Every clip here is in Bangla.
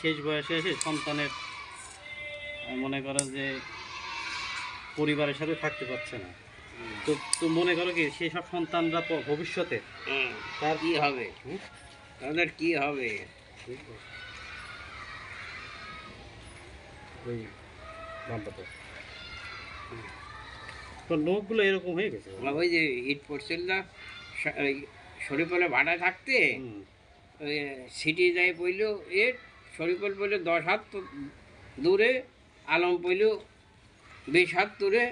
শেষ বয়সে এসে সন্তানের মনে করো যে পরিবারের সাথে থাকতে পারছে না, তো তো মনে করো কি সেই সব সন্তানরা ভবিষ্যতে তার কি হবে, তাদের কি হবে? ওই বাম্পাটা তো লোকগুলো এরকম হয়ে গেছে। ওই যে ইট পড়ছিল না, ওই শরীফলে ভাড়া থাকতে ওই সিটি যাই পড়ল ইট, শরীফল পড়ল 10 হাত দূরে, আলম পড়ল 20 হাত দূরে,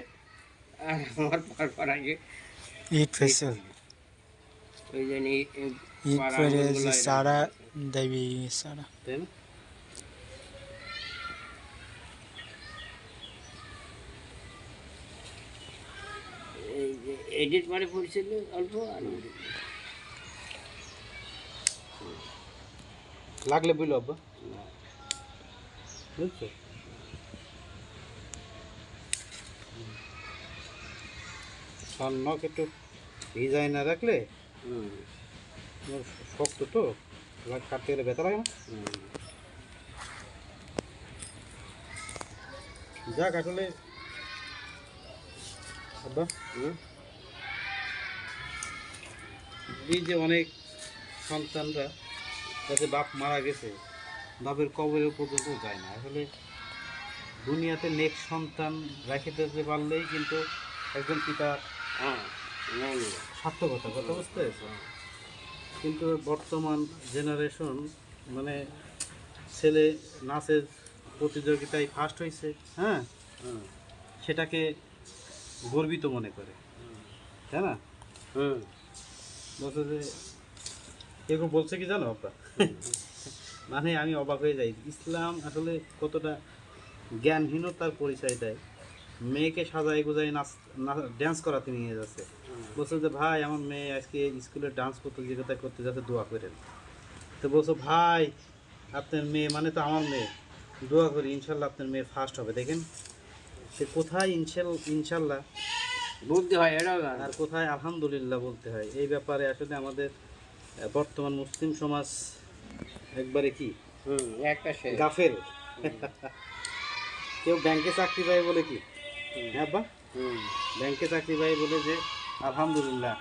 আর আমার পর আগে ইট ফেসল ওই জন্য ইট পরে যে সারা দেবী সারা তাই না? এডিট মানে পড়ছিল অল্প, আর লাগলে বুঝলো আব্বা, বুঝছো? স্বর্ণক একটু ভিজাই না রাখলে শক্ত তো কাটতে গেলে ব্যথা লাগে না। যাক আসলে আব্বা, এই যে অনেক সন্তানরা যাতে বাপ মারা গেছে বাপের কবরের পর্যন্ত যায় না, আসলে দুনিয়াতে নেক্সট সন্তান রেখে দিতে পারলেই কিন্তু একজন পিতা সার্থকতা, কথা বুঝতে পেরেছো? কিন্তু বর্তমান জেনারেশন মানে ছেলে নাচের প্রতিযোগিতায় ফার্স্ট হয়েছে, হ্যাঁ, সেটাকে গর্বিত মনে করে, তাই না? বলছে যে এরকম বলছে কি জানো আপনার, মানে আমি অবাক হয়ে যাই, ইসলাম আসলে কতটা জ্ঞানহীনতার পরিচয় দেয়। মেয়েকে সাজাই গোজাই ড্যান্স করাতে নিয়ে যাচ্ছে, বলছে যে ভাই আমার মেয়ে আজকে স্কুলে ডান্স প্রতিযোগিতা করতে যাচ্ছে, দোয়া করেন। তো বলছো ভাই আপনার মেয়ে মানে তো আমার মেয়ে, দোয়া করি ইনশাল্লাহ আপনার মেয়ে ফার্স্ট হবে। দেখেন সে কোথায় ইনশাল্লাহ বলতে হয় এটা, আর কোথায় আলহামদুলিল্লাহ বলতে হয়। এই ব্যাপারে আসলে আমাদের বর্তমান মুসলিম সমাজ একবারে কি একটা গাফেল। কেউ ব্যাংকে চাকরি পায় বলে কি, হ্যাঁ বা ব্যাংকে চাকরি পাই বলে যে আলহামদুলিল্লাহ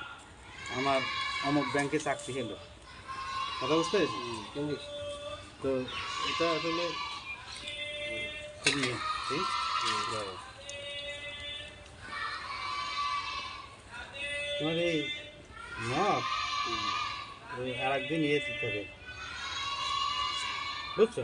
আমার অমুক ব্যাংকে চাকরি হলো, কথা বুঝতে পেরেছি? তো এটা আসলে খুবই ঠিক। তোমার এই মত ওই আর একদিন ইয়ে দিতে হবে, বুঝছো?